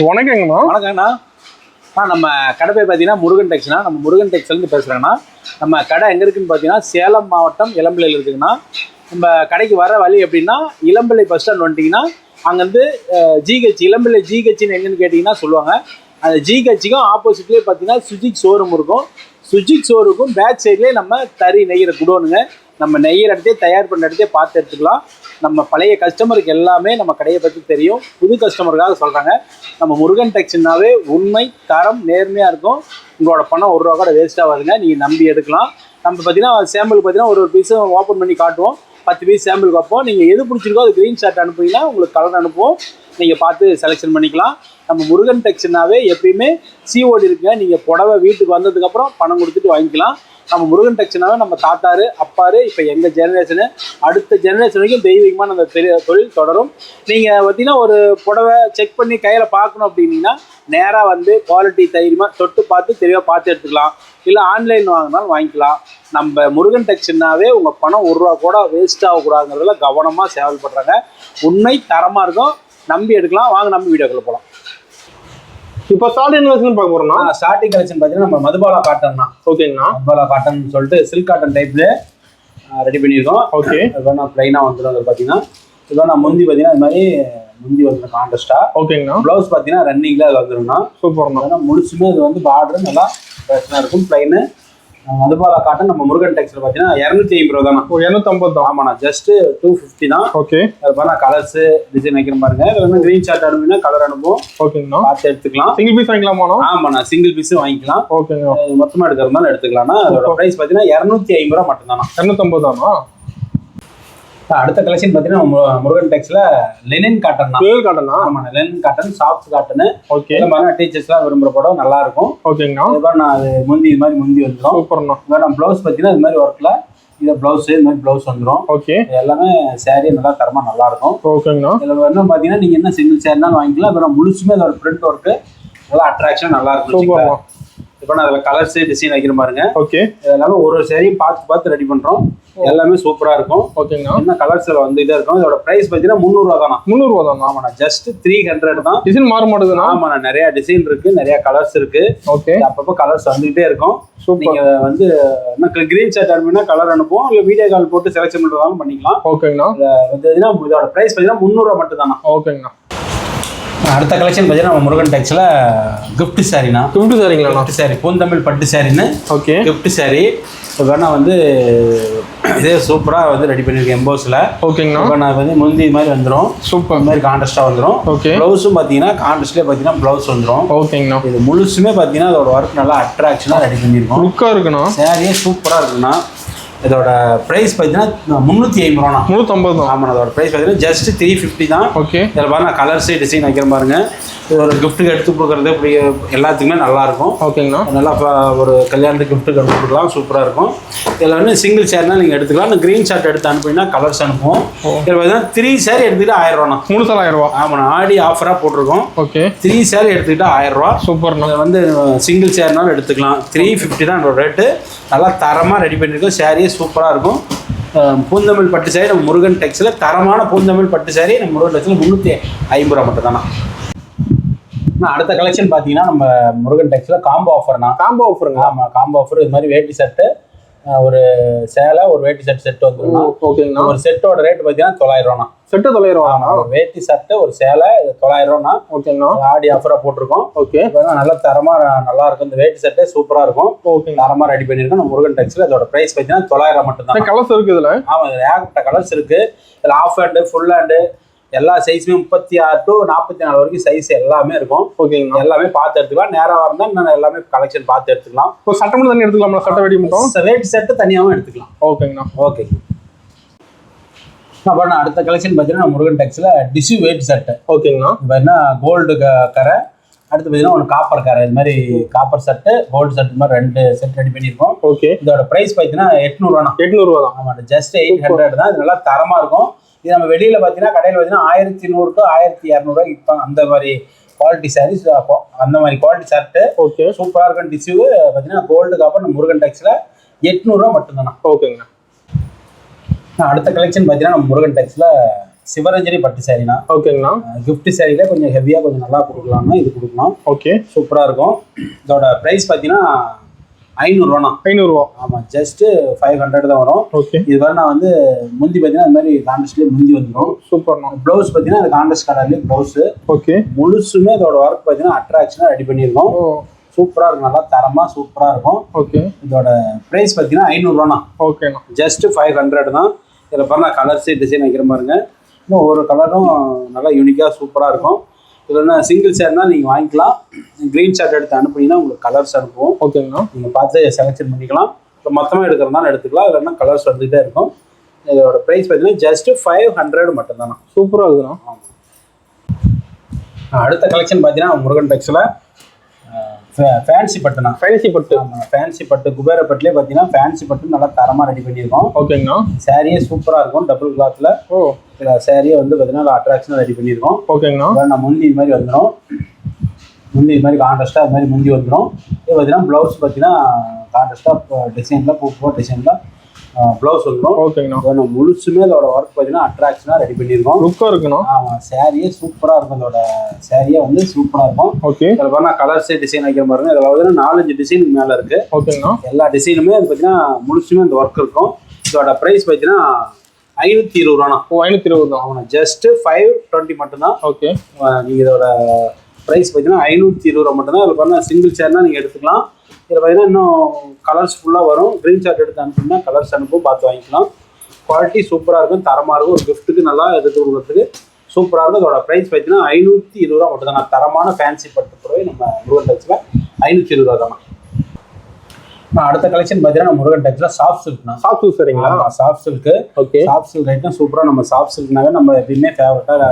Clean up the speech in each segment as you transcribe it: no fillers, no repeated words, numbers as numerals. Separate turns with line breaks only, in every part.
வணக்கங்கண்ணா.
வணக்கங்கண்ணா. நம்ம கடை பேர் பார்த்தீங்கன்னா முருகன் டெக்ஸ்னா. நம்ம முருகன் டெக்ஸ்லேருந்து பேசுகிறேங்கண்ணா. நம்ம கடை எங்கே இருக்குதுன்னு பார்த்தீங்கன்னா சேலம் மாவட்டம் இளம்பிள்ளையில் இருக்குதுங்கண்ணா. நம்ம கடைக்கு வர வழி எப்படின்னா, இளம்பிள்ளை பஸ் ஸ்டாண்ட் வந்துட்டிங்கன்னா அங்கேருந்து ஜிஹெச் இளம்பிள்ளை ஜிஹெச்னு எங்கேன்னு கேட்டிங்கன்னா சொல்லுவாங்க. அந்த ஜிஹெச்சுக்கும் ஆப்போசிட்லேயே பார்த்தீங்கன்னா சுஜிக் ஷோரூம் இருக்கும். சுஜிக் ஷோரூமுக்கும் பேக் சைட்லேயே நம்ம தறி நெய்கிற குடோனுங்க. நம்ம நெய்கிற இடத்தையே தயார் பண்ணுற இடத்தையே பார்த்து எடுத்துக்கலாம். நம்ம பழைய கஸ்டமருக்கு எல்லாமே நம்ம கடையை பற்றி தெரியும். புது கஸ்டமருக்காக சொல்கிறாங்க. நம்ம முருகன் டெக்ஸ்னாவே உண்மை, தரம், நேர்மையாக இருக்கும். உங்களோட பணம் ஒரு ரூபா கூட வேஸ்ட்டாக வருங்க. நீங்கள் நம்பி எடுக்கலாம். நம்ம பார்த்தீங்கன்னா சாம்பிளுக்கு பார்த்தீங்கன்னா ஒரு பீஸும் ஓப்பன் பண்ணி காட்டுவோம். 10 பீஸ் சாம்பிளுக்கு வைப்போம். நீங்கள் எது பிடிச்சிருக்கோ அது க்ரீன் ஷர்ட் அனுப்புனீங்கன்னா உங்களுக்கு கலர் அனுப்புவோம். நீங்கள் பார்த்து செலெக்ஷன் பண்ணிக்கலாம். நம்ம முருகன் டெக்ஸ்னாவே எப்பயுமே சிஓடி இருக்குங்க. நீங்கள் புடவை வீட்டுக்கு வந்ததுக்கப்புறம் பணம் கொடுத்துட்டு வாங்கிக்கலாம். நம்ம முருகன் டெக்ஸ்னாவே நம்ம தாத்தாரு அப்பாரு இப்போ எங்கள் ஜெனரேஷனு அடுத்த ஜெனரேஷன் வரைக்கும் தெய்வீகமாக நம்ம தொழில் தொடரும். நீங்கள் பார்த்தீங்கன்னா ஒரு புடவை செக் பண்ணி கையில் பார்க்கணும் அப்படின்னீங்கன்னா நேராக வந்து குவாலிட்டி தைரியமாக தொட்டு பார்த்து தெளிவாக பார்த்து எடுத்துக்கலாம். இல்லை ஆன்லைன் வாங்கினாலும் வாங்கிக்கலாம். நம்ம முருகன் டெக்ஸ்னாவே உங்கள் பணம் ஒரு ரூபா கூட வேஸ்ட் ஆகக்கூடாதுங்கிறதுல கவனமாக செயல்படுறாங்க. உண்மை தரமாக இருக்கும். நம்பி எடுக்கலாம். வாங்க நம்ம வீடியோக்குள்ள போகலாம்.
இப்போ ஸ்டார்டிங் கலெக்ஷன் பார்க்க போறோம்னா,
ஸ்டார்டிங் கலெக்ஷன் பார்த்தீங்கன்னா நம்ம மதுபாலா காட்டன் தான்.
ஓகேங்கண்ணா.
மதுபாலா காட்டன் சொல்லிட்டு சில்க் காட்டன் டைப்ல ரெடி பண்ணியிருக்கோம்.
ஓகே.
அதுதான் நான் பிளைனாக வந்துடும். பார்த்தீங்கன்னா இதுதான் நான் முந்தி பார்த்தீங்கன்னா இது மாதிரி முந்தி வந்துடும் கான்ட்ராஸ்டா. ஓகேங்கண்ணா. ப்ளவுஸ் பார்த்தீங்கன்னா ரன்னிங்ல அது வந்துடும்னா சூப்பர்ண்ணா. முழுசுமே இது வந்து பார்டர் நல்லா பிரச்சனை இருக்கும். பிளைனு மதுபாலா காட்டன் நம்ம முருகன் டெக்ஸ்டைல் பார்த்தீங்கன்னா 250 ரூபா தானே.
250 தான்.
ஆமாண்ணா. ஜஸ்ட் 250 தான்.
ஓகே.
அது பார்த்தா கலர்ஸ் டிசைன் வைக்கிற பாருங்க. இது வந்து கிரீன் ஷார்ட் அனுப்பினா கலர் அனுப்புவோம்.
ஓகேங்கண்ணா.
பார்த்து எடுத்துக்கலாம்.
சிங்கிள் பீஸ் வாங்கிக்கலாமா?
ஆமாண்ணா. சிங்கிள் பீஸும் வாங்கிக்கலாம்.
ஓகேங்க.
மொத்தமாக எடுக்கிறதுனால எடுத்துக்கலாம்னா அதோட ப்ரைஸ் பார்த்தீங்கன்னா 250 ரூபா மட்டும்தானா.
250 தானா.
அடுத்த கலெக்ஷன் பார்த்தீங்கன்னா முருகன் டெக்ஸ்ல லெனின் காட்டன் தான்.
பியூர் காட்டனா?
ஆமாண்ணா. Lenin cotton soft cotton.
Okay.
இந்த மாதிரி டீச்சர்ஸ்லாம் விரும்புகிற படம் நல்லா இருக்கும்.
ஓகேங்கண்ணா.
இதுதான் நான் அது முந்தி இது மாதிரி முந்தி வந்துடும்.
சூப்பர்ண்ணா.
நான் ப்ளவுஸ் பார்த்தீங்கன்னா இது மாதிரி ஒர்க்கில் இதை ப்ளவுஸ் இது மாதிரி ப்ளவுஸ் வந்துடும்.
ஓகே.
எல்லாமே சேரீ நல்லா தரமாக நல்லா இருக்கும்.
ஓகேங்கண்ணா.
இதில் வந்து பார்த்தீங்கன்னா நீங்கள் என்ன சிங்கிள் சேரீனாலும் வாங்கிக்கலாம். அதோட முழுசுமே அதோட பிரிண்ட் ஒர்க்கு நல்லா அட்ராக்ஷன் நல்லா இருக்கும்.
சூப்பர்ண்ணா.
இப்போ நான் அதில் கலர்ஸ் டிசைன் வைக்கிற பாருங்க.
ஓகே.
எல்லாமே ஒரு சேரீயும் பார்த்து ரெடி பண்ணுறோம். எல்லாமே சூப்பரா இருக்கும்.
ஓகேங்கண்ணா.
என்ன கலர்ஸ்ல வந்து இதா இருக்கும். இதோட பிரைஸ் பார்த்தீங்கன்னா 300 ரூபா தானா.
300 ரூபா தானா.
ஆமாண்ணா. ஜஸ்ட் 300 தான்.
டிசைன் மாற மாட்டேங்குதுண்ணா.
ஆமாண்ணா. நிறைய டிசைன் இருக்கு, நிறைய கலர்ஸ் இருக்கு. ஓகே. அப்பப்போ கலர்ஸ் வந்துகிட்டே இருக்கும். நீங்க வந்து என்ன கிரீன் ஷர்ட் அனுப்பினா கலர் அனுப்புவோம். இல்லை வீடியோ கால் போட்டு செலக்ஷன் பண்றதாலும் பண்ணிக்கலாம்.
ஓகேங்கண்ணா.
இதோட பிரைஸ் பார்த்தீங்கன்னா 300 ரூபா மட்டும் தானா.
ஓகேங்கண்ணா.
அடுத்த கலெக்ஷன் பார்த்தீங்கன்னா நம்ம முருகன் டெக்ஸ்ல கிஃப்ட் சாரினா.
கிஃப்ட் சாரிங்களா?
கிஃப்ட் சாரி பூந்தமிழ் பட்டு சாரின்னு.
ஓகே.
கிஃப்ட் சாரி வேணா வந்து இதே சூப்பராக வந்து ரெடி பண்ணியிருக்கேன் எம்போஸில்.
ஓகேங்கண்ணா.
இப்போ நான் வந்து முந்தி இது மாதிரி வந்துடும். சூப்பர். இந்த மாதிரி கான்ட்ராஸ்டாக வந்துடும். ஓகே. ப்ளவுஸும் பார்த்தீங்கன்னா கான்ட்ராஸ்ட்லேயே பார்த்தீங்கன்னா ப்ளவுஸ் வந்துடும்.
ஓகேங்கண்ணா. இது
முழுசுமே பார்த்தீங்கன்னா அதோட ஒர்க் நல்லா அட்ராக்ஷனாக ரெடி பண்ணியிருக்கோம்.
லுக்காக இருக்கணும்.
சாரியே சூப்பராக இருக்குண்ணா. இதோட ப்ரைஸ் பார்த்தீங்கன்னா 350 ரூபாண்ணா. 350 தான். ஆமாம். அதோட ப்ரைஸ் பார்த்தீங்கன்னா ஜஸ்ட் 350 தான். ஓகே. இதில் பாருங்க கலர்ஸு டிசைன் வைக்கிற பாருங்க. இது ஒரு கிஃப்ட்டுக்கு எடுத்து கொடுக்குறது இப்படி எல்லாத்துக்குமே நல்லாயிருக்கும். ஓகேங்கண்ணா. நல்லா ஒரு கல்யாணத்துக்கு கிஃப்ட்டுக்கு எடுத்து கொடுக்கலாம். சூப்பராக இருக்கும். இதில் வந்து சிங்கிள் சேர்னா நீங்கள் எடுத்துக்கலாம். இந்த க்ரீன் ஷர்ட் எடுத்து அனுப்பினா கலர்ஸ் அனுப்புவோம். இதில் பார்த்தீங்கன்னா 3 சேரீ எடுத்துக்கிட்டு 1000 ரூபாண்ணா. 3 சேர் 1000 ரூபா. ஆமாண்ணா. ஆடி ஆஃபராக போட்டிருக்கோம். ஓகே. 3 சேரீ எடுத்துக்கிட்டால் 1000 ரூபா. சூப்பர்ண்ணா. வந்து சிங்கிள் சேர்னாலும் எடுத்துக்கலாம். 350 தான் என்னோட ரேட்டு. நல்லா தரமாக ரெடி பண்ணியிருக்கோம். சாரியே சூப்பராக இருக்கும். பூந்தமிழ் பட்டு சாரி நம்ம முருகன் டெக்ஸ்ல தரமான பூந்தமிழ் பட்டு சாரி நம்ம முருகன் டெக்ஸ்ல 350 ரூபா மட்டும் தானா. அடுத்த கலெக்ஷன் பார்த்தீங்கன்னா நம்ம முருகன் டெக்ஸ்ல காம்போ ஆஃபர்னா. காம்போ ஆஃபருங்க. ஆமாம். Combo offer. இது மாதிரி வேட்டி சட்டு ஒரு சேலை ஒரு வேட்டி செட் வந்துருங்க. ஓகேங்கண்ணா. ஒரு செட்டோட ரேட் பார்த்தீங்கன்னா 900 ரூபாண்ணா. செட்டு 900 ரூபா. வேட்டி சட்டு ஒரு சேலை 900 ரூபாண்ணா. ஓகேங்கண்ணா. ஆடி ஆஃபராக போட்டிருக்கோம். ஓகே. நல்ல தரமாக நல்லா இருக்கும். இந்த வேட்டி சட்டே சூப்பராக இருக்கும். ஓகே. தரமாக ரெடி பண்ணியிருக்கோம் நம்ம முருகன் டெக்ஸ்ல. அதோட ப்ரைஸ் பார்த்தீங்கன்னா 900 மட்டும் தான். கலர்ஸ் இருக்கு இதில். ஆமாம். இதில் ஏகப்பட்ட கலர்ஸ் இருக்கு. இதில் ஆஃப் ஹேண்டு ஃபுல் ஹேண்டு எல்லா சைஸுமே 36 to 44 வரைக்கும் சைஸ் எல்லாமே இருக்கும். ஓகேங்க. எல்லாமே பார்த்து எடுத்துக்கலாம். நேராக வரதான் நான் எல்லாமே கலெக்ஷன் பார்த்து எடுத்துக்கலாம். இப்போ சட்டை மட்டும் தண்ணி எடுத்துக்கலாமா? சட்டை வெடி மட்டும் வேட்டி சட்டை தனியாகவும் எடுத்துக்கலாம். ஓகேங்கண்ணா. ஓகே. அப்புறம் அடுத்த கலெக்ஷன் பார்த்தீங்கன்னா முருகன் டெக்ஸ்ல டிஷ்யூ வேட்டி சட்டை. ஓகேங்கண்ணா. இப்போ என்ன கோல்டு கரை, அடுத்து பார்த்தீங்கன்னா ஒன்று காப்பர் கரை. இது மாதிரி காப்பர் சட்டு கோல்டு சட்டு மாதிரி 2 செட் ரெடி பண்ணியிருக்கோம். ஓகே. இதோட ப்ரைஸ் பார்த்தீங்கன்னா 800 ரூபாண்ணா. 800 ரூபா தான். ஆமாம். ஜஸ்ட் 800 தான். இது நல்லா தரமாக இருக்கும். இது நம்ம வெளியில் பார்த்தீங்கன்னா கடையில் பார்த்தீங்கன்னா 1100 to 1200 விற்பாங்க. அந்த மாதிரி குவாலிட்டி சாரீஸ், அந்த மாதிரி குவாலிட்டி ஷர்ட்டு. ஓகே. சூப்பராக இருக்கும். டிஷ்யூ பார்த்தீங்கன்னா கோல்டு காப்பர் நம்ம முருகன் டெக்ஸ்ல 800 ரூபா மட்டும்தானா. ஓகேங்கண்ணா. அடுத்த கலெக்ஷன் பார்த்தீங்கன்னா நம்ம முருகன் டெக்ஸ்ல சிவரஞ்சனி பட்டு சாரினா.
ஓகேங்கண்ணா.
கிஃப்ட் சாரியில கொஞ்சம் ஹெவியாக கொஞ்சம் நல்லா கொடுக்கலாம்னா இது கொடுக்கலாம்.
ஓகே,
சூப்பராக இருக்கும். இதோட ப்ரைஸ் பார்த்தீங்கன்னா 500
500.
ஆமாம், ஜஸ்ட் 500 தான் வரும்.
ஓகே,
இது வரை நான் வந்து முந்தி பார்த்தீங்கன்னா இந்த மாதிரி கான்ட்ராஸ்ட்லேயே முந்தி வந்துடும்.
சூப்பர்ண்ணா.
ப்ளவுஸ் பார்த்தீங்கன்னா அது கான்ட்ராஸ்ட் கலர்லேயே ப்ளவுஸு. ஓகே, முழுசுமே இதோட ஒர்க் பார்த்தீங்கன்னா அட்ராக்ஷனாக ரெடி பண்ணியிருக்கோம். சூப்பராக இருக்கும், நல்லா தரமாக சூப்பராக இருக்கும். ஓகே, இதோட ப்ரைஸ் பார்த்தீங்கன்னா 500.
ஓகேண்ணா, ஜஸ்ட்
500 தான். இதில் பாருங்க கலர்ஸு டிசைன் வைக்கிற பாருங்க. இன்னும் ஒவ்வொரு கலரும் நல்லா யூனிக்காக சூப்பராக இருக்கும். இல்லைன்னா சிங்கிள் ஷேர்னா நீங்கள் வாங்கிக்கலாம். க்ரீன் ஷர்ட் எடுத்து அனுப்புனீங்கன்னா உங்களுக்கு கலர்ஸ் அனுப்புவோம். ஓகேங்கண்ணா, நீங்கள் பார்த்து செலக்ஷன் பண்ணிக்கலாம். இப்போ மொத்தமாக எடுக்கிறதுனால எடுத்துக்கலாம், இல்லைன்னா கலர்ஸ் வந்துகிட்டே இருக்கும். இதோட ப்ரைஸ் பார்த்தீங்கன்னா ஜஸ்ட் 500 மட்டும்தாண்ணா.
சூப்பராக இருக்குண்ணா.
அடுத்த கலெக்ஷன் பார்த்தீங்கன்னா முருகன் டெக்ஸில் ஃபேன்சி பட்டுண்ணா. ஃபேன்சி பட்டு. ஆமாம், ஃபேன்சி பட்டு குபேரப்பட்டுலேயே பார்த்தீங்கன்னா ஃபேன்சி பட்டு நல்லா தரமாக ரெடி பண்ணியிருக்கோம். ஓகேங்கண்ணா. சாரியே சூப்பராக இருக்கும், டபுள் கிளாத்தில். சாரியே வந்து பார்த்தீங்கன்னா அட்ராக்ஷனாக ரெடி பண்ணியிருக்கோம். ஓகேங்கண்ணா. நான் முந்தி இது மாதிரி வந்துடும், முந்தி இது மாதிரி கான்ட்ராஸ்ட்டாக அது மாதிரி முந்தி வந்துடும். இது பார்த்தீங்கன்னா ப்ளவுஸ் பார்த்தீங்கன்னா கான்ட்ராஸ்ட்டாக டிசைனில் பூ டிசைனில் ப்ளவுஸ் வந்துடும். ஓகேங்கண்ணா. முழுசுமே அதோட ஒர்க் பார்த்தீங்கன்னா அட்ராக்ஷனாக ரெடி பண்ணியிருக்கோம். லுக்காக இருக்கணும். ஆமாம், சாரியே சூப்பராக இருக்கும். அதோட சாரியே வந்து சூப்பராக இருக்கும். ஓகே, இதில் பார்த்தா கலர்ஸே டிசைன் வைக்கிற பாருங்க. இதில் பார்த்தீங்கன்னா 4-5 டிசைனுக்கு மேலே இருக்குது. ஓகேங்கண்ணா. எல்லா டிசைனுமே அது பார்த்தீங்கன்னா முழுசுமே அந்த ஒர்க் இருக்கும். இதோட ப்ரைஸ் பார்த்தீங்கன்னா 520. 520 தான். ஆமாம், ஜஸ்ட் 520 மட்டும்தான். ஓகே, நீங்கள் இதோட ப்ரைஸ் பார்த்தீங்கன்னா 520 மட்டும்தான். அதில் பார்த்தீங்கன்னா சிங்கிள் சேர்னா நீங்கள் எடுத்துக்கலாம். இதில் பார்த்தீங்கன்னா இன்னும் கலர்ஸ் ஃபுல்லாக வரும். க்ரீன் ஷார்ட் எடுத்து அனுப்பினா கலர்ஸ் அனுப்பும், பார்த்து வாங்கிக்கலாம். குவாலிட்டி சூப்பராக இருக்கும், தரமாக இருக்கும். ஒரு கிஃப்ட்டுக்கு நல்லா எடுத்து கொடுக்குறதுக்கு சூப்பராக இருக்கும். இதோட ப்ரைஸ் பார்த்தீங்கன்னா 520 மட்டும் தான். தரமான ஃபேன்சி பட்டு புடவை நம்ம முருகன் டெக்ஸில் 520 தான். அடுத்த கலெக்ஷன் பார்த்தீங்கன்னா முருகன் டெக்ஸில் சாஃப்ட் சில்க்னா. சாஃப்ட் சில்க் சரிங்களா? Soft silk. Okay, soft silk item சூப்பராக. நம்ம சாஃப்ட் சில்க்னாவே நம்ம எப்பயுமே ஃபேவரட்டாக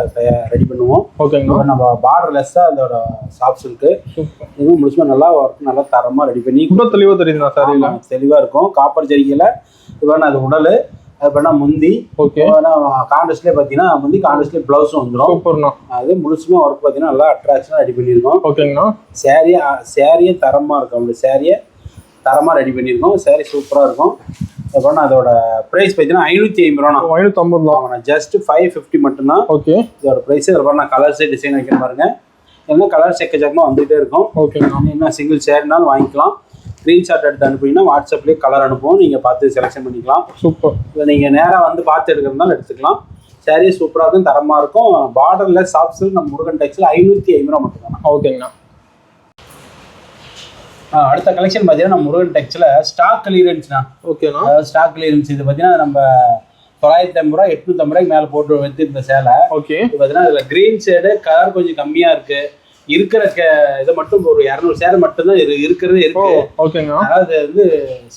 ரெடி பண்ணுவோம். ஓகேங்க, நம்ம பார்டர் லெஸ்ஸாக அதோட சாஃப்ட் சில்க்கு இதுவும் முழுசுமா நல்லா ஒர்க் நல்லா தரமாக ரெடி பண்ணி தெளிவாக தெரியுதுண்ணா. சாரியில் தெளிவாக இருக்கும். காப்பர் ஜரிகையில் இது வேணா அது உடல், அது பண்ணா முந்தி. ஓகே, கான்ட்ராஸ்ட்லேயே பார்த்தீங்கன்னா முந்தி கான்ட்ராஸ்ட்லேயே ப்ளவுஸும் வந்துடும். சூப்பர்ண்ணா. அது முழுசுமா ஒர்க் பார்த்தீங்கன்னா நல்லா அட்ராக்ஷனாக ரெடி பண்ணியிருக்கோம். ஓகேங்கண்ணா. சாரியே தரமாக இருக்கும். அப்படி சாரியை தரமாக ரெடி பண்ணியிருக்கோம். சாரி சூப்பராக இருக்கும். அப்புறம் அதோட ப்ரைஸ் பார்த்தீங்கன்னா 550. 550 தான். ஜஸ்ட் 550 மட்டும்தான். ஓகே, இதோட ப்ரைஸ். இதில் பாருங்க கலர்ஸே டிசைன் வைக்கிற பாருங்க. என்ன கலர்ஸ் எக்கச்சக்கமாக வந்துகிட்டே இருக்கும். ஓகே, என்ன சிங்கிள் ஷேர்னாலும் வாங்கிக்கலாம். க்ரீன் ஷார்ட் எடுத்து அனுப்புனீங்கன்னா வாட்ஸ்அப்லேயே கலர் அனுப்புவோம், நீங்கள் பார்த்து செலெக்ஷன் பண்ணிக்கலாம். சூப்பர். இல்லை நீங்கள் நேராக வந்து பார்த்து எடுக்கிறதுனால எடுத்துக்கலாம். சாரியே சூப்பராக இருக்கும், தரமாக இருக்கும். பார்டரில் சாஃப்ட் சில்க் நம்ம முருகன் டெக்ஸில் 550 மட்டும்தான். ஓகேங்கண்ணா. அடுத்த கலெக்ஷன் பார்த்தீங்கன்னா நம்ம முருகன் டெக்ஸில் ஸ்டாக் கிளியரன்ஸ்னா. ஓகேண்ணா. அதாவது ஸ்டாக் கிளியரன்ஸ் இது பார்த்தீங்கன்னா நம்ம 950 850 மேலே போட்டு வச்சுருந்த சேலை. ஓகே, இது பார்த்தீங்கன்னா இதில் க்ரீன் ஷேடு கலர் கொஞ்சம் கம்மியாக இருக்குது. இருக்கிற இதை மட்டும் ஒரு 200 சேலை மட்டும்தான் இருக்கிறது இருக்கு. ஓகேங்க, அதாவது வந்து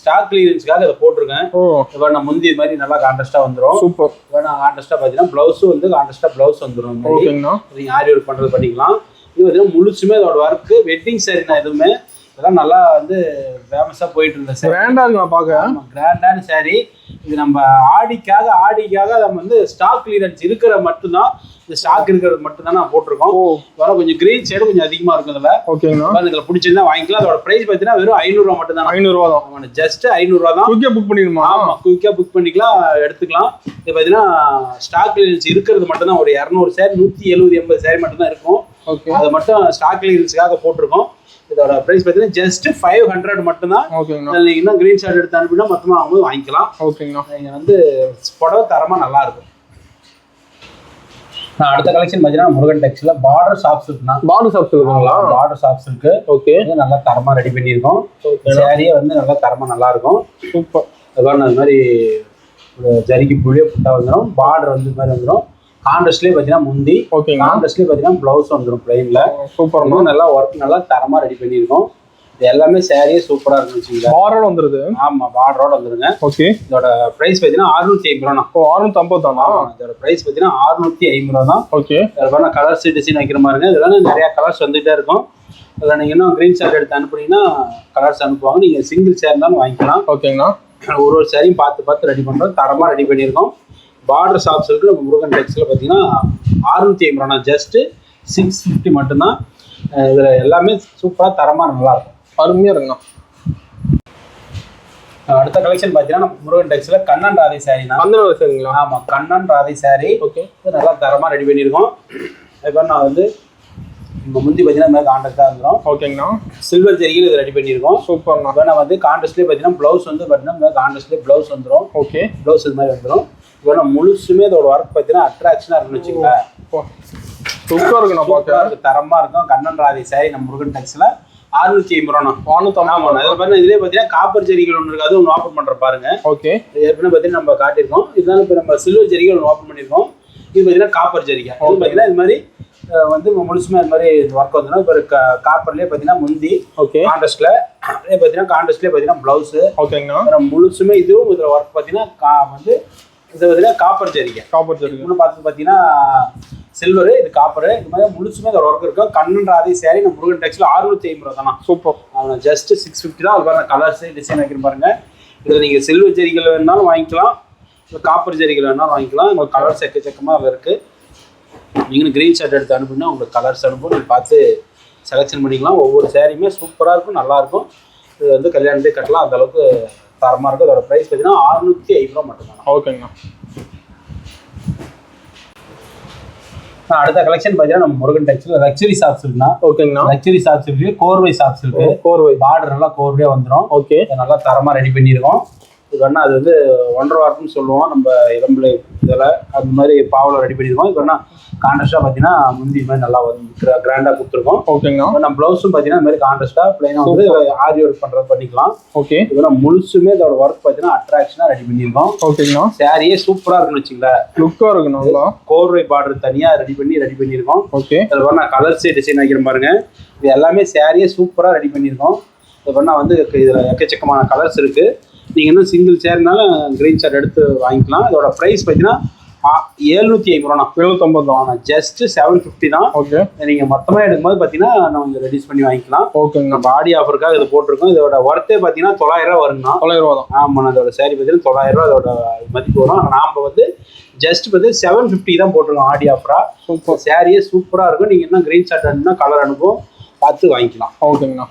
ஸ்டாக் கிளியரன்ஸ்க்காக இதை போட்டிருக்கேன். இப்போ நான் முந்தி இது மாதிரி நல்லா கான்ட்ராஸ்டாக வந்துடும். சூப்பர். இப்போ நான் கான்ட்ராஸ்டாக பார்த்தீங்கன்னா ப்ளவுஸும் வந்து கான்ட்ராஸ்டாக ப்ளவுஸ் வந்துடும். ஓகேங்கண்ணா. நீங்கள் ஆரி ஒர்க் பண்ணுறது பண்ணிக்கலாம். இது பார்த்தீங்கன்னா முழுசுமே அதோட ஒர்க்கு வெட்டிங் சாரினா எதுவுமே இதெல்லாம் நல்லா வந்து ஃபேமஸாக போயிட்டு இருந்தேன். கிராண்டாக இருக்கு நான் பார்க்க. ஆமாம், கிராண்டான சாரி. இது நம்ம ஆடிக்காக நம்ம வந்து ஸ்டாக் கிளியரன்ஸ் இருக்கிற மட்டும்தான், இந்த ஸ்டாக் இருக்கிறது மட்டும்தான் நான் போட்டிருக்கோம். வர கொஞ்சம் கிரீன் ஷேடு கொஞ்சம் அதிகமாக இருக்கும் இதில். ஓகேங்களா. இதில் பிடிச்சிருந்தா வாங்கிக்கலாம். அதோட ப்ரைஸ் பார்த்தீங்கன்னா வெறும் 500 மட்டும் தான். 500 தான். ஆமாம், ஜஸ்ட் 500 தான். குயிக்காக புக் பண்ணிடுமா? ஆமாம், குயிக்காக புக் பண்ணிக்கலாம், எடுத்துக்கலாம். இது பார்த்தீங்கன்னா ஸ்டாக் கிளியரன்ஸ் இருக்கிறது மட்டும்தான். ஒரு 200 சேரி 170-80 சேரி மட்டும்தான் இருக்கும். ஓகே, அது மட்டும் ஸ்டாக் கிளியரன்ஸுக்காக போட்டிருக்கோம். இதோட பிரைஸ் பார்த்தீங்கன்னா ஜஸ்ட் 500 மட்டும்தான். ஓகேங்கண்ணா. நீங்கள் இன்னும் க்ரீன் ஷார்ட் எடுத்து அனுப்பினா மொத்தமாக அவங்க வாங்கிக்கலாம். ஓகேங்கண்ணா. நீங்கள் வந்து புடவை தரமாக நல்லா இருக்கும். அடுத்த கலெக்ஷன் பார்த்தீங்கன்னா முருகன் டெக்ஸில் பார்டர் சாஃப்ட் சில்க்னா. பார்டர் சாஃப்ட் சில்க்குங்களா? Border soft silk. ஓகே, நல்லா தரமாக ரெடி பண்ணியிருக்கோம். சாரியே வந்து நல்லா தரமாக நல்லா இருக்கும். சூப்பர். அதுதான் அது மாதிரி ஒரு ஜரிக்கு புள்ளியே புட்டா வந்துடும். பார்டர் வந்து இது மாதிரி வந்துடும். கான்ட்ராஸ்ட்லேயே பார்த்தீங்கன்னா முந்தி. ஓகே, கான்ட்ராஸ்ட்லேயே பார்த்தீங்கன்னா ப்ளவுஸ் வந்துடும் பிளைனில். சூப்பர். நல்லா ஒர்க் நல்லா தரமாக ரெடி பண்ணியிருக்கோம். இது எல்லாமே சாரியே சூப்பராக இருக்குன்னு வச்சுக்கோங்க. பார்டரோட வந்துருது. ஆமாம், பார்டரோட வந்துருங்க. ஓகே, இதோட ப்ரைஸ் பார்த்தீங்கன்னா 650 ரூபா. 650 தானா? இதோட ப்ரைஸ் பார்த்தீங்கன்னா 650 தான். ஓகே, அதில் பாருங்க கலர்ஸ் டிசைன் வைக்கிற மாதிரிங்க. இதெல்லாம் நிறையா கலர்ஸ் வந்துகிட்டே இருக்கும். அதில் நீங்கள் இன்னும் க்ரீன் ஷார்ட் எடுத்து அனுப்புனீங்கன்னா கலர்ஸ் அனுப்புவாங்க. நீங்கள் சிங்கிள் சேர் இருந்தாலும் வாங்கிக்கலாம். ஓகேங்கண்ணா. ஒரு சேரையும் பார்த்து ரெடி பண்ணுறோம், தரமாக ரெடி பண்ணியிருக்கோம். பார்டர் ஷாப்ஸ் இருக்குது நம்ம முருகன் டெக்ஸில் பார்த்தீங்கன்னா 650 ரூபா. ஜஸ்ட்டு 650 மட்டும்தான். இதில் எல்லாமே சூப்பராக தரமாக நல்லாயிருக்கும், அருமையாக இருக்குண்ணா. அடுத்த கலெக்ஷன் பார்த்தீங்கன்னா நம்ம முருகன் டெக்ஸ்ல கண்ணன் ராதை சாரீ தான்.
கண்ணன் ராதை சாரீங்களா?
ஆமாம், கண்ணன் ராதை சாரீ. ஓகே, நல்லா தரமாக ரெடி பண்ணியிருக்கோம். இப்போ நான் வந்து இப்போ முந்தி பார்த்தீங்கன்னா கான்ட்ராஸ்டாக இருந்துடும். ஓகேங்கண்ணா. சில்வர் ஜெரியில் இது ரெடி பண்ணியிருக்கோம். சூப்பர்ண்ணா. இப்போ நான் வந்து கான்ட்ராஸ்ட்லேயே பார்த்தீங்கன்னா ப்ளவுஸ் வந்து பார்த்தீங்கன்னா கான்ட்ராஸ்ட்லேயே ப்ளவுஸ் வந்துடும். ஓகே, ப்ளவுஸ் இது மாதிரி வந்துடும். இப்போ நான் முழுசுமே இதோட ஒர்க் பார்த்தீங்கன்னா அட்ராக்ஷனாக இருக்குன்னு வச்சுக்கோங்களேன்.
சூப்பராக இருக்குண்ணா, பார்க்க
தரமாக இருக்கும். கண்ணன் ராதை சாரீ நம்ம முருகன் டெக்ஸ்ல 650 ரூபா. 450. அதில் பார்த்தீங்கன்னா இதுலேயே பார்த்தீங்கன்னா காப்பர் ஜெரிகள் ஒன்று இருக்குது, அது ஒன்று ஓப்பன் பண்ணுற பாருங்க. ஓகே, ஏற்கனவே பார்த்தீங்கன்னா நம்ம காட்டியிருக்கோம். இதனால இப்போ நம்ம சில்வர் ஜெரிகள் ஒன்று ஓப்பன் பண்ணியிருக்கோம். இது பார்த்தீங்கன்னா காப்பர் ஜெரிகா. அது பார்த்தீங்கன்னா இது மாதிரி வந்து முழுசுமே அது மாதிரி ஒர்க் வந்துடும். இப்போ காப்பர்லேயே பார்த்தீங்கன்னா முந்தி. ஓகே, கான்ட்ராஸ்ட்ல அதே பார்த்தீங்கன்னா கான்ட்ராஸ்ட்லேயே பார்த்தீங்கன்னா ப்ளவுஸு. ஓகேங்கண்ணா. முழுசுமே இதுவும் இதில் ஒர்க் பார்த்தீங்கன்னா வந்து இது பார்த்தீங்கன்னா காப்பர் ஜெரிகை. காப்பர் ஜெரிகை இன்னும் பார்த்தீங்கன்னா சில்வரு, இது காப்பரு. இது மாதிரி முழுசுமே இதோட ஒர்க் இருக்கும். கண்ணன் ராதை சாரீ நம்ம முருகன் டெக்ஸ்ல 650 ரூபா தானா. சூப்பர். ஜஸ்ட் 650 தான். அது பாருங்க, கலர்ஸ் டிசைன் வைக்கிற பாருங்க. இதில் நீங்கள் சில்வர் ஜெரிகள் வேணாலும் வாங்கிக்கலாம், இல்லை காப்பர் ஜெரிகள் வேணாலும் வாங்கிக்கலாம். உங்களுக்கு கலர்ஸ் எக்கச்சக்கமாக அதில் இருக்குது. நீங்களும் க்ரீன் ஷர்ட் எடுத்து அனுப்புனா உங்களுக்கு கலர்ஸ் அனுப்பும், நீங்கள் பார்த்து செலெக்ஷன் பண்ணிக்கலாம். ஒவ்வொரு சாரியுமே சூப்பராக இருக்கும், நல்லாயிருக்கும். இது வந்து கல்யாணத்தை கட்டலாம், அந்தளவுக்கு தரமாக இருக்கும். அதோட ப்ரைஸ் பார்த்தீங்கன்னா 650 ரூபா மட்டும்தான். ஓகேங்கண்ணா. அடுத்த கலெக்ஷன் பார்த்தீங்கன்னா நம்ம முருகன் டெக்ஸ்ல லக்ஸரி ஷாப்ஸ் இருக்குண்ணா. ஓகேங்கண்ணா. லக்ஸரி ஷாப்ஸ் இருக்கு, கோர்வை ஷாப்ஸ் இருக்கு. கோர்வை பார்டர் எல்லாம் கோர்வையாக வந்துடும். ஓகே, நல்லா தரமாக ரெடி பண்ணியிருக்கோம். இது வேணா அது வந்து ஒன்றரை வாரம்னு சொல்லுவோம் நம்ம இளம்பிள்ளை இதில். அது மாதிரி பாவலை ரெடி பண்ணியிருக்கோம். இது வேணா கான்ட்ராஸ்டாக பார்த்தீங்கன்னா முந்தி இது மாதிரி நல்லா வந்து கிராண்டாக கொடுத்துருக்கோம். ஓகேங்க. நம்ம ப்ளவுஸும் பார்த்தீங்கன்னா இந்த மாதிரி கான்ட்ராஸ்டாக பிளைனாக வந்து ஆரி ஒர்க் பண்ணுறது பண்ணிக்கலாம். ஓகே, இதெல்லாம் முழுசுமே இதோட ஒர்க் பார்த்தீங்கன்னா அட்ராக்ஷனாக ரெடி பண்ணியிருக்கோம். ஓகேங்கண்ணா. சாரியே சூப்பராக இருக்குன்னு வச்சுங்களேன், லுக்காக இருக்கணும். கோர்வை பார்டர் தனியாக ரெடி பண்ணியிருக்கோம். ஓகே, இதில் வேணா கலர்ஸே டிசைன் வைக்கிற பாருங்க. இது எல்லாமே சாரியே சூப்பராக ரெடி பண்ணியிருக்கோம். இது வேணா வந்து இதில் எக்கச்சக்கமான கலர்ஸ் இருக்குது. நீங்கள் இன்னும் சிங்கிள் சேர்னாலும் க்ரீன் ஷர்ட் எடுத்து வாங்கிக்கலாம். இதோட ப்ரைஸ் பார்த்தீங்கன்னா 750 ரூபா. 750 தான். ஜஸ்ட் 750 தான். ஓகே, நீங்கள் மொத்தமாக எடுக்கும்போது பார்த்தீங்கன்னா நம்ம கொஞ்சம் ரெடியூஸ் பண்ணி வாங்கிக்கலாம். ஓகேங்க. நம்ம ஆடி ஆஃபருக்காக இது போட்டிருக்கோம். இதோட ஒர்த்தே பார்த்தீங்கன்னா 900 ரூபா வருங்கண்ணா. 900 ரூபா தான். ஆமாம், அதோட சாரி பார்த்தீங்கன்னா 900 ரூபா அதோட மதிப்பு வரும். நாம் வந்து ஜஸ்ட் வந்து 750 தான் போட்டிருக்கோம் ஆடி ஆஃபரா. சூப்பர், சாரியே சூப்பராக இருக்கும். நீங்கள் இன்னும் க்ரீன் ஷர்ட் அனுப்புனா கலர் அனுப்பும், பார்த்து வாங்கிக்கலாம். ஓகேங்கண்ணா.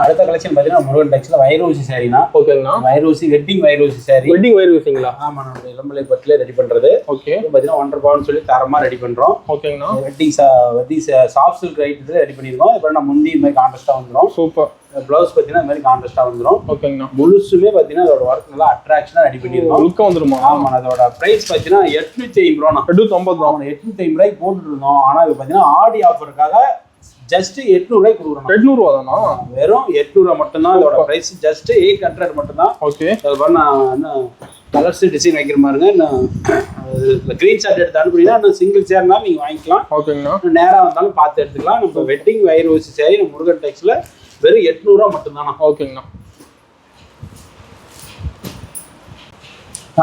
அடுத்த கலெக்ஷன் பார்த்தீங்கன்னா முருகன் டெக்ஸ்ல வைரோசி சாரினா. ஓகேங்கண்ணா. வைரோசி வெட்டிங் வைரோசி சாரி. வெட்டிங் வைரோசிங்களா? ஆமாம், நம்ம இளம்பிள்ளை பட்டிலே ரெடி பண்ணுறது. ஓகே, பார்த்தீங்கன்னா 1.5 பவுன் சொல்லி தரமாக ரெடி பண்ணுறோம். ஓகேங்கண்ணா. Wedding soft silk right ready பண்ணியிருக்கோம். இப்போ நான் முந்தி இது மாதிரி கான்ட்ராஸ்டாக வந்துடும். சூப்பர். ப்ளவுஸ் பார்த்தீங்கன்னா இந்த மாதிரி கான்ட்ராஸ்டாக வந்துடும். ஓகேங்கண்ணா. முழுசுமே பார்த்தீங்கன்னா அதோட ஒர்க் நல்லா அட்ராக்ஷனாக ரெடி பண்ணியிருக்கோம். லுக்காக வந்துருமா? ஆமாம். அதோட ப்ரைஸ் பார்த்தீங்கன்னா 850 ரூபா. 850 தான். 850 ரூபாய்க்கு போட்டுட்டு இருந்தோம். ஆனால் இது பார்த்தீங்கன்னா ஆடி ஆஃபருக்காக ஜஸ்ட் 800 ரூபாய்க்கு கொடுக்குறோம். 800 ரூபா தானா? வெறும் 800 ரூபா மட்டும்தான். இதோட பிரைஸ் ஜஸ்ட் 800 மட்டும்தான். ஓகே, நான் கலர்ஸ் டிசைன் வைக்கிற மாதிரிங்க. நான் க்ரீன் ஷர்ட் எடுத்து அனுப்புனீங்கன்னா இன்னும் சிங்கிள் சேர்னாலும் நீங்கள் வாங்கிக்கலாம். ஓகேங்கண்ணா. நேராக வந்தாலும் பார்த்து எடுத்துக்கலாம். நம்ம வெட்டிங் வைரோசி சாரி நம்ம முருகன் டெக்ஸ்ல வெறும் 800 ரூபா மட்டும்தானா. ஓகேங்கண்ணா.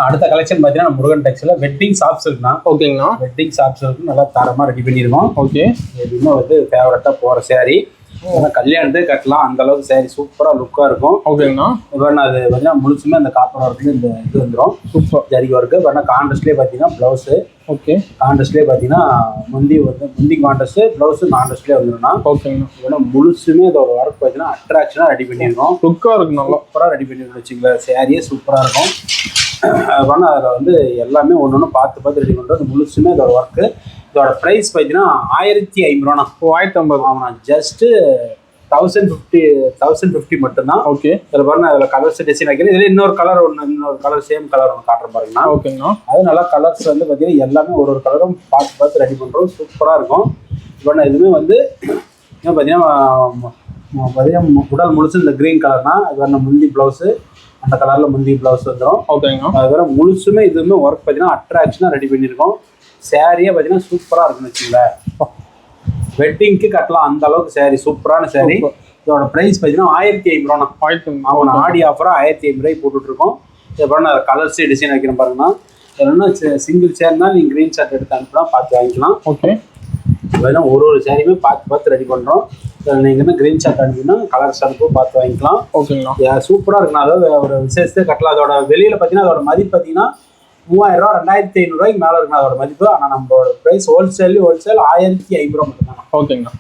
அடுத்த கலெக்ஷன் பார்த்தீங்கன்னா முருகன் டெக்ஸ்ல வெட்டிங் ஷாப்ஸ் இருக்குண்ணா. ஓகேங்கண்ணா. வெட்டிங் ஷாப்ஸ் இருக்கு, நல்லா தரமாக ரெடி பண்ணியிருக்கோம். ஓகே, எப்படின்னா வந்து ஃபேவரட்டாக போகிற சாரி, கல்யாணத்தை கட்டலாம், அந்த அளவுக்கு சாரி சூப்பராக லுக்காக இருக்கும். ஓகேங்கண்ணா. இப்போ நான் அது பார்த்தீங்கன்னா முழுசுமே அந்த காப்பர் ஒர்க்கு இந்த இது வந்துடும். சூப்பர் ஜரிகை ஒர்க்கு. இப்போ கான்ட்ராஸ்ட்லேயே பார்த்தீங்கன்னா ப்ளவுஸு. ஓகே, கான்ட்ராஸ்ட்லேயே பார்த்தீங்கன்னா முந்தி கான்ட்ராஸ்ட், ப்ளவுஸு கான்ட்ராஸ்ட்லேயே வந்துடும்னா. ஓகேங்கண்ணா. இப்போ முழுசுமே அதோட ஒர்க் பார்த்தீங்கன்னா அட்ராக்ஷனாக ரெடி பண்ணியிருக்கோம். லுக்காக இருக்கும், நல்லா சூப்பராக ரெடி பண்ணியிருக்கோம் வச்சுங்களேன். சாரியே சூப்பராக இருக்கும். பண்ண அதில் வந்து எல்லாமே ஒன்று ஒன்று பார்த்து ரெடி பண்ணுறது. முழுசுமே இதோட ஒர்க்கு. இதோட ப்ரைஸ் பார்த்தீங்கன்னா 1500 ரூபா. 1050. ஆமாம், ஜஸ்ட்டு 1050 மட்டும்தான். ஓகே, இதில் பாருங்க, அதில் கலர்ஸ் டிசைன் வைக்கிறேன். இதில் இன்னொரு கலர் சேம் கலர் ஒன்று காட்டுற பாருங்கண்ணா. ஓகேங்கண்ணா. அது நல்லா கலர்ஸ் வந்து பார்த்தீங்கன்னா எல்லாமே ஒரு கலரும் பார்த்து ரெடி பண்ணுறோம். சூப்பராக இருக்கும். இப்போ எதுவுமே வந்து பார்த்தீங்கன்னா உடல் முழுசு இந்த க்ரீன் கலர்னா அது வேறு முந்தி ப்ளவுஸு, அந்த கலரில் முந்தி ப்ளவுஸ் வந்துடும். ஓகேங்க. அது வேறு முழுசுமே இதுவுமே ஒர்க் பார்த்தீங்கன்னா அட்ராக்ஷனாக ரெடி பண்ணியிருக்கோம். சாரியே பார்த்தீங்கன்னா சூப்பராக இருக்குன்னு வச்சுங்களேன். வெட்டிங்க்கு கட்டலாம், அந்த அளவுக்கு சாரி சூப்பரான சாரி. இதோட ப்ரைஸ் பார்த்தீங்கன்னா 1500 ரூபா. அவன் ஆடி ஆஃபராக 1500 ரூபாய்க்கு போட்டுட்ருக்கோம். இதுக்கப்புறம் நான் கலர்ஸே டிசைன் வைக்கிறேன் பாருங்கண்ணா. இல்லைன்னா சிங்கிள் சேர்னால் நீங்கள் க்ரீன் ஷர்ட் எடுத்து அனுப்பலாம், பார்த்து வாங்கிக்கலாம். ஓகே, இதெல்லாம் ஒரு சாரியுமே பார்த்து ரெடி பண்ணுறோம். நீங்கள் என்ன க்ரீன் ஷர்ட் அனுப்பினா கலர்ஸ் அனுப்பும், பார்த்து வாங்கிக்கலாம். ஓகேங்களா. சூப்பராக இருக்குண்ணா. அதாவது ஒரு விசேஷத்தை கட்டலாம். அதோட வெளியில் பார்த்தீங்கன்னா அதோட மதிப்பு பார்த்தீங்கன்னா 3000 ரூபா, 2500 ரூபாய்க்கு மேலே இருக்குண்ணா அதோட மதிப்பு. ஆனால் நம்மளோட ப்ரைஸ் ஹோல்சேல் 1500 ரூபா மட்டும்தான். ஓகேங்கண்ணா.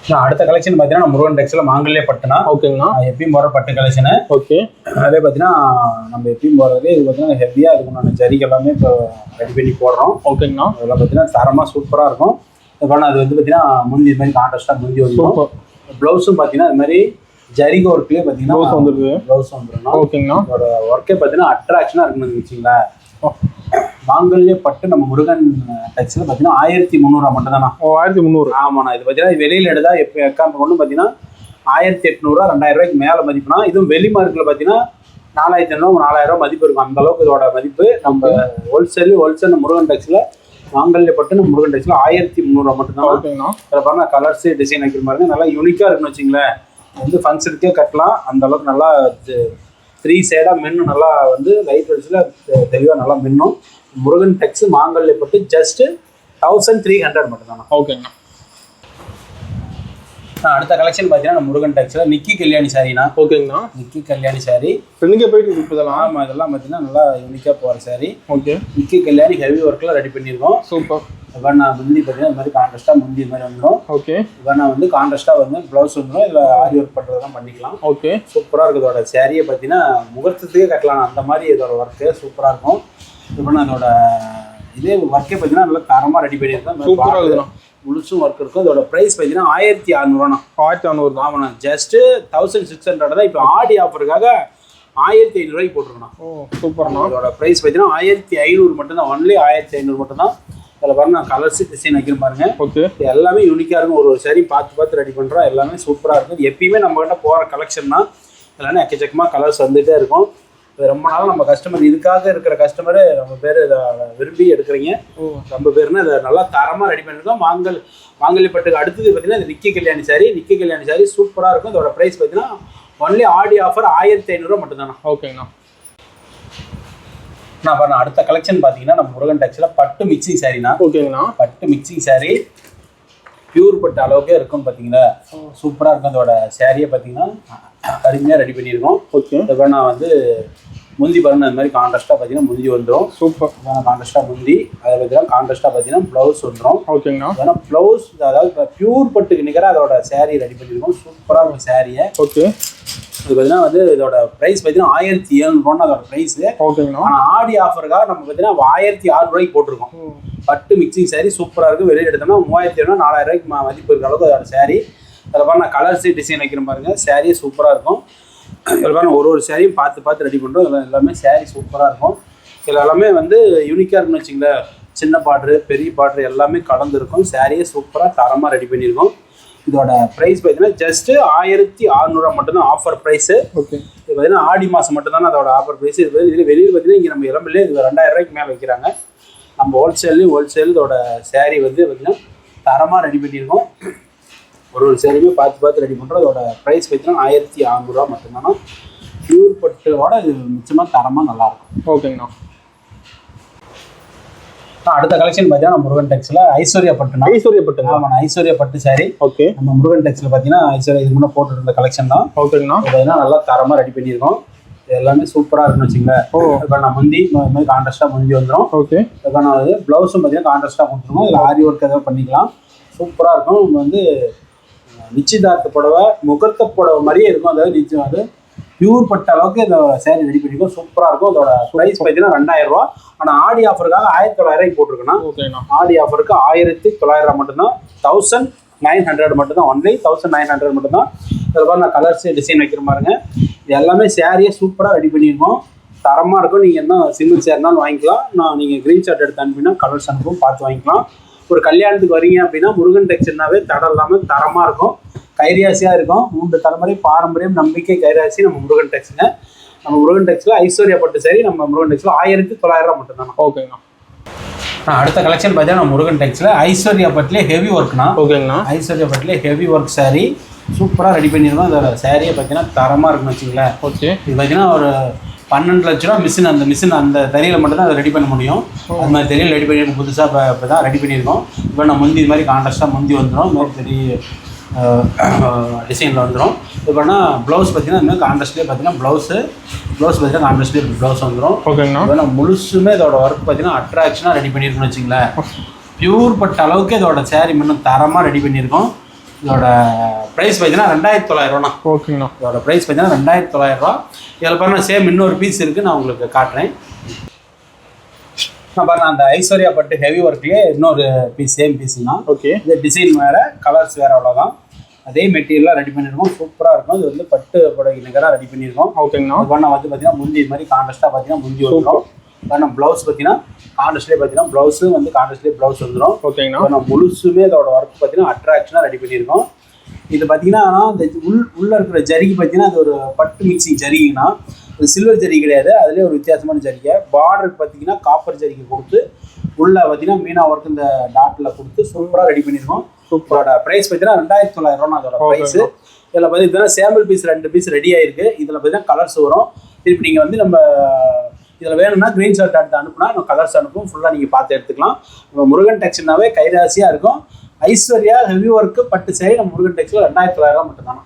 அடுத்த கலெக்ஷன் பார்த்தீங்கன்னா முருகன் டெக்ஸ்ல மாங்கல்ய பட்டுனா.
ஓகேங்கண்ணா.
எப்பயும் போகிற பட்டு கலெக்ஷனு. ஓகே. அதே பார்த்தீங்கன்னா நம்ம எப்பயும் போகிறது இது பார்த்தீங்கன்னா ஹெவியாக அதுக்குண்டான ஜரிகை எல்லாமே இப்போ ரெடி பண்ணி போடுறோம். ஓகேங்கண்ணா. அதெல்லாம் பார்த்தீங்கன்னா தரமாக சூப்பராக இருக்கும். இப்போ அது வந்து பார்த்தீங்கன்னா முந்தி இது மாதிரி கான்ட்ராஸ்டாக முந்தி வந்துடும். ப்ளவுஸும் பார்த்தீங்கன்னா அது மாதிரி ஜரிகை ஒர்க்லேயே பார்த்தீங்கன்னா ப்ளவுஸ் வந்துடும். ஓகேங்கண்ணா. அதோட ஒர்க்கே பார்த்தீங்கன்னா அட்ராக்ஷனாக இருக்குன்னு வச்சுங்களா. மாங்கல்ய பட்டு நம்ம முருகன் டெக்ஸ்ல பார்த்தீங்கன்னா 1300 மட்டும் தானா. 1300. ஆமாண்ணா. இது பார்த்தீங்கன்னா வெளியில் எடுத்தா எப்போ எக்காந்து கொண்டு பார்த்தீங்கன்னா 1800 2000 மேலே மதிப்புனா. இதுவும் வெளி மார்க்கில் பார்த்தீங்கன்னா 4500 4000 மதிப்பு இருக்கும். அந்த அளவுக்கு இதோட மதிப்பு. நம்ம ஹோல்சேல் முருகன் டெக்ஸ்ல மாங்கல்ய பட்டு நம்ம முருகன் டெக்ஸ்ல 1300 மட்டும் தான். ஓகேங்கண்ணா. அதில் பாருங்க கலர்ஸ் டிசைன் வைக்கிற மாதிரி நல்லா யூனிக்காக இருக்குன்னு வச்சுங்களேன். வந்து ஃபங்க்ஷனுக்கே கட்டலாம். அந்த அளவுக்கு நல்லா 3 சைடாக மின்னும். நல்லா வந்து லைட் வெளிச்சில் தெளிவாக நல்லா மின்னும். முருகன் டெக்ஸ் மாங்கல்ய பட்டு ஜஸ்ட் 1300 மட்டும் தானே. ஓகேங்கண்ணா. அடுத்த கலெக்ஷன் பார்த்தீங்கன்னா முருகன் டெக்ஸ்ல நிக்கி கல்யாணி சாரினா. ஓகேங்கண்ணா. நிக்கி கல்யாணி சாரி ட்ரெண்டிங்கே போயிட்டு இருக்கு இதெல்லாம். ஆமாம், இதெல்லாம் பார்த்தீங்கன்னா நல்லா யூனிக்காக போகிற சாரி. ஓகே. நிக்கி கல்யாணி ஹெவி ஒர்க்கில் ரெடி பண்ணியிருக்கோம். சூப்பர். இப்போ நான் முந்தி பார்த்தீங்கன்னா இந்த மாதிரி கான்ட்ராஸ்டாக முந்தி இது மாதிரி வந்துடும். ஓகே. இப்போ நான் வந்து கான்ட்ராஸ்டாக வந்து ப்ளவுஸ் வந்துடும். இதில் ஆரி ஒர்க் பண்ணுறதெல்லாம் பண்ணிக்கலாம். ஓகே. சூப்பராக இருக்குது. இதோட சாரியை பார்த்தீங்கன்னா முகூர்த்தத்துக்கே கட்டலாம். அந்த மாதிரி இதோட ஒர்க்கு சூப்பராக இருக்கும். இப்போ நான் அதோட இதே ஒர்க்கே பார்த்தீங்கன்னா நல்லா தரமாக ரெடி பண்ணியிருக்கேன். சூப்பராக இருக்குதுண்ணா. முழுசும் ஒர்க் இருக்கும். இதோட ப்ரைஸ் பார்த்தீங்கன்னா 1600. 1600 தான். ஆமாண்ணா. ஜஸ்ட்டு 1600 தான். இப்போ ஆடி ஆஃபருக்காக 1500 போட்டிருக்கேண்ணா. ஓ சூப்பர்ண்ணா. இதோட ப்ரைஸ் பார்த்தீங்கன்னா 1500 மட்டும்தான். ஒன்லி 1500 மட்டும்தான். அதில் பாருங்க கலர்ஸ் டிசைன் வைக்கிற பாருங்க. ஓகே. எல்லாமே யூனிக்காக இருக்கும். ஒரு சரி பார்த்து ரெடி பண்ணுறோம். எல்லாமே சூப்பராக இருக்கும். எப்பயுமே நம்மகிட்ட போகிற கலெக்ஷன் தான். எல்லாமே எக்கச்சக்கமாக கலர்ஸ் வந்துகிட்டே இருக்கும். ரொம்ப நாள் நம்ம கஸ்டமர் இதுக்காக இருக்கிற கஸ்டமரு நம்ம பேர் இதை விரும்பி எடுக்கிறீங்க. ரொம்ப பேருன்னு இதை நல்லா தரமாக ரெடி பண்ணியிருக்கோம். மாங்கல்ய பட்டுக்கு அடுத்தது பார்த்தீங்கன்னா இது நிக்கி கல்யாணி சாரி சூப்பராக இருக்கும். இதோட ப்ரைஸ் பார்த்தீங்கன்னா ஒன்லி ஆடி ஆஃபர் 1500 மட்டும் தானே. ஓகேங்கண்ணா. நான் பாருங்க அடுத்த கலெக்ஷன் பார்த்தீங்கன்னா நம்ம முருகன் டெக்ஸ்ல பட்டு மிக்சிங் சாரினா. ஓகேங்கண்ணா. பட்டு மிக்சிங் சாரி பியூர் பட்டு அளவுக்கே இருக்கும். பார்த்தீங்களா சூப்பராக இருக்கும். அதோட சாரியை பார்த்தீங்கன்னா அருமையாக ரெடி பண்ணியிருக்கோம். ஓகே. இப்போ நான் வந்து முந்தி பாருங்க அது மாதிரி கான்ட்ராஸ்டாக பார்த்தீங்கன்னா முந்தி வந்துடும். சூப்பர். கான்ட்ராஸ்டாக முந்தி அதை பார்த்தீங்கன்னா கான்ட்ராஸ்டாக பார்த்தீங்கன்னா ப்ளவுஸ் வந்துடும். ஓகேங்கண்ணா. ஏன்னா ப்ளவுஸ் அதாவது பியூர் பட்டுக்கு நிகராக அதோட சாரி ரெடி பண்ணியிருக்கோம். சூப்பராக இருக்கும் சாரியை. ஓகே. இது பார்த்தீங்கன்னா வந்து இதோட ப்ரைஸ் பார்த்தீங்கன்னா 1700 அதோட ப்ரைஸ். ஓகேங்கண்ணா. ஆனால் ஆடி ஆஃபருக்காக நம்ம பார்த்தீங்கன்னா 1600 போட்டிருக்கோம். பட்டு மிக்சிங் சாரி சூப்பராக இருக்குது. வெளியில் எடுத்தோம்னா 3700 4000 மதிப்பு இருக்கிற அளவுக்கு அதோட சாரி. அதில் பாருங்க நான் கலர்ஸ் டிசைன் வைக்கிற பாருங்க. சாரியே சூப்பராக இருக்கும். இதில் பாருங்க ஒரு சாரியும் பார்த்து ரெடி பண்ணுறோம். இதெல்லாம் எல்லாமே சாரி சூப்பராக இருக்கும். இதில் எல்லாமே வந்து யூனிக்காக இருக்குன்னு வச்சுங்களேன். சின்ன பார்டரு பெரிய பார்டரு எல்லாமே கலந்துருக்கும். சாரியே சூப்பராக தரமாக ரெடி பண்ணியிருக்கோம். இதோட ப்ரைஸ் பார்த்தீங்கன்னா ஜஸ்ட்டு 1600 மட்டும்தான் ஆஃபர் ப்ரைஸு. ஓகே. இது பார்த்தீங்கன்னா ஆடி மாதம் மட்டும்தானே அதோட ஆஃபர் ப்ரைஸ். இது வெளியில் பார்த்தீங்கன்னா இங்கே நம்ம இளம்பிலே இது 2000 மேலே வைக்கிறாங்க. நம்ம ஹோல்சேல் இதோட சாரி வந்து பார்த்தீங்கன்னா தரமாக ரெடி பண்ணியிருக்கோம். ஒரு சாரியுமே பார்த்து ரெடி பண்ணுறோம். அதோட ப்ரைஸ் பார்த்தீங்கன்னா 1600 மட்டும்தானா. பியூர் பட்டோட இது நிச்சயமாக தரமாக நல்லாயிருக்கும். ஓகேங்கண்ணா. அடுத்த கலெக்ஷன் பார்த்தீங்கன்னா முருகன் டெக்ஸ்ல ஐஸ்வர்யா பட்டு. ஆமாம், ஐஸ்வர்யா பட்டு சாரி. ஓகே. நம்ம முருகன் டெக்ஸ்ல பார்த்தீங்கன்னா ஐஸ்வர்யா இதுக்கு முன்னே போட்டுட்டு இருந்த கலெக்ஷன் தான். ஓகேங்கண்ணா. பார்த்தீங்கன்னா நல்லா தரமாக ரெடி பண்ணியிருக்கோம். எல்லாமே சூப்பராக இருக்குன்னு வச்சுங்களேன். இப்போ நான் முந்தி இந்த மாதிரி கான்ட்ராஸ்டாக முந்தி வந்துடும். ஓகே. இப்போ நான் வந்து ப்ளவுஸும் பார்த்தீங்கன்னா கான்ட்ராஸ்டாக கொடுத்துருவோம். இதில் ஆரி ஒர்க் எதாவது பண்ணிக்கலாம். சூப்பராக இருக்கும். வந்து நிச்சயதார்த்த புடவை முகூர்த்த புடவை மாதிரியே இருக்கும். அதாவது நிச்சயம் வந்து பியூர் பட்ட அளவுக்கு இந்த சேரீ ரெடி பண்ணிக்கும். சூப்பராக இருக்கும். அதோட ப்ரைஸ் பார்த்தீங்கன்னா 2000 ரூபா. ஆனால் ஆடி ஆஃபருக்காக 1900 போட்டிருக்குன்னா. ஓகேண்ணா. ஆடி ஆஃபருக்கு 1900 மட்டும்தான். 1900 மட்டும்தான். ஒன்லி 1900 மட்டும்தான். இதில் பாருங்க நான் கலர்ஸ் டிசைன் வைக்கிற பாருங்க. இது எல்லாமே சேரீயை சூப்பராக ரெடி பண்ணியிருக்கோம். தரமாக இருக்கும். நீங்கள் என்ன சிங்கிள் சேர்னாலும் வாங்கிக்கலாம். நீங்கள் க்ரீன் ஷாட் எடுத்து அனுப்பினா கலர்ஸ் அனுப்பும் பார்த்து வாங்கிக்கலாம். ஒரு கல்யாணத்துக்கு வரீங்க அப்படின்னா முருகன் டெக்ஸ்னாவே தடம் இல்லாமல் தரமாக இருக்கும். கைராசியாக இருக்கும். 3 தலைமுறை பாரம்பரியம் நம்பிக்கை கைராசி நம்ம முருகன் டெக்ஸுங்க. நம்ம முருகன் டெக்ஸில் ஐஸ்வர்யா பட்டு சரி நம்ம முருகன் டெக்ஸில் 1900 மட்டும்தான். ஓகேங்கண்ணா. அடுத்த கலெக்ஷன் பார்த்தீங்கன்னா முருகன் டெக்ஸில் ஐஸ்வர்யா பட்டிலே ஹெவி ஒர்க்னா. ஓகேங்கண்ணா. ஐஸ்வர்யா பட்டிலே ஹெவி ஒர்க் சாரீ சூப்பராக ரெடி பண்ணியிருக்கோம். அதோட சாரியை பார்த்தீங்கன்னா தரமாக இருக்குன்னு வச்சுங்களேன். ஓகே. இது பார்த்தீங்கன்னா ஒரு 12 லட்ச ரூபா மிஷின் அந்த தறியில் மட்டும்தான் அதை ரெடி பண்ண முடியும். அது மாதிரி தெரியல ரெடி பண்ணி புதுசாக இப்போ தான் ரெடி பண்ணியிருக்கோம். இப்போ நான் முந்தி இது மாதிரி கான்ட்ராஸ்டாக முந்தி வந்துடும். இது மாதிரி பெரிய டிசைனில் வந்துடும். இப்போனா ப்ளவுஸ் பார்த்தீங்கன்னா இந்த மாதிரி கான்ட்ராஸ்ட்லேயே பார்த்தீங்கன்னா ப்ளவுஸ் பார்த்தீங்கன்னா கான்ட்ராஸ்ட்லேயே ப்ளவுஸ் வந்துடும். ஓகேங்கண்ணா. இப்போ நான் முழுசுமே இதோட ஒர்க் பார்த்தீங்கன்னா அட்ராக்ஷனாக ரெடி பண்ணியிருக்கோன்னு வச்சுங்களேன். பியூர் பட்ட அளவுக்கு இதோட சாரீ இன்னும் தரமாக ரெடி பண்ணியிருக்கோம். இதோட ப்ரைஸ் பார்த்தீங்கன்னா 2900
ஓகேங்கண்ணா.
இதோட ப்ரைஸ் பார்த்தீங்கன்னா 2900. இதில் பாருங்கள் சேம் இன்னொரு பீஸ் இருக்குது, நான் உங்களுக்கு காட்டுறேன். நான் பாருங்க அந்த ஐஸ்வர்யா பட்டு ஹெவி ஒர்க்லேயே இன்னொரு பீஸ் சேம் பீஸுங்கண்ணா.
ஓகே.
இந்த டிசைன் வேறு, கலர்ஸ் வேறு, அவ்வளோதான். அதே மெட்டீரியலாக ரெடி பண்ணியிருக்கோம், சூப்பராக இருக்கும். இது வந்து பட்டு புடவை நிகராக ரெடி பண்ணியிருக்கோம்.
ஓகேங்கண்ணா.
அது பண்ண வந்து பார்த்தீங்கன்னா முந்தி இது மாதிரி கான்ட்ராஸ்ட்டாக பார்த்தீங்கன்னா முந்தி வந்துடும். ஆனால் ப்ளவுஸ் பார்த்தீங்கன்னா கான்ட்ராஸ்ட்லேயே பார்த்தீங்கன்னா ப்ளவுஸும் வந்து கான்ட்ராஸ்ட்லேயே ப்ளவுஸ் வந்துடும்.
ஓகேங்கண்ணா.
நம்ம முழுசுமே அதோட ஒர்க் பார்த்தீங்கன்னா அட்ராக்ஷனாக ரெடி பண்ணியிருக்கோம். இது பார்த்தீங்கன்னா இந்த உள்ளே இருக்கிற ஜரிகை பார்த்தீங்கன்னா அது ஒரு பட்டு மிக்சிங் ஜரிகைன்னா, இது சில்வர் ஜரிகை கிடையாது, அதுலேயே ஒரு வித்தியாசமான ஜரிகை. பார்டருக்கு பார்த்தீங்கன்னா காப்பர் ஜரிகை கொடுத்து உள்ள பார்த்தீங்கன்னா மீனா ஒர்க் இந்த டாட்டில் கொடுத்து சூப்பராக ரெடி பண்ணியிருக்கோம். சூப்பரோட ப்ரைஸ் பார்த்தீங்கன்னா 2900 அதோட ப்ரைஸு. இதில் பார்த்தீங்கன்னா சாம்பிள் பீஸ் 2 பீஸ் ரெடி ஆயிருக்கு. இதில் பார்த்தீங்கன்னா கலர்ஸ் வரும். திருப்பி நீங்கள் வந்து நம்ம இதில் வேணும்னா க்ரீன் ஷர்ட் எடுத்து அனுப்புனா நம்ம கலர்ஸ் அனுப்பும், ஃபுல்லாக நீங்கள் பார்த்து எடுத்துக்கலாம். நம்ம முருகன் டெக்ஸ்டைல்னாவே கைராசியாக இருக்கும். ஐஸ்வர்யா ஹெவி ஒர்க்கு பட்டு சேரீ நம்ம முருகன் டெக்ஸ்டைல் 2900 மட்டும்தானா.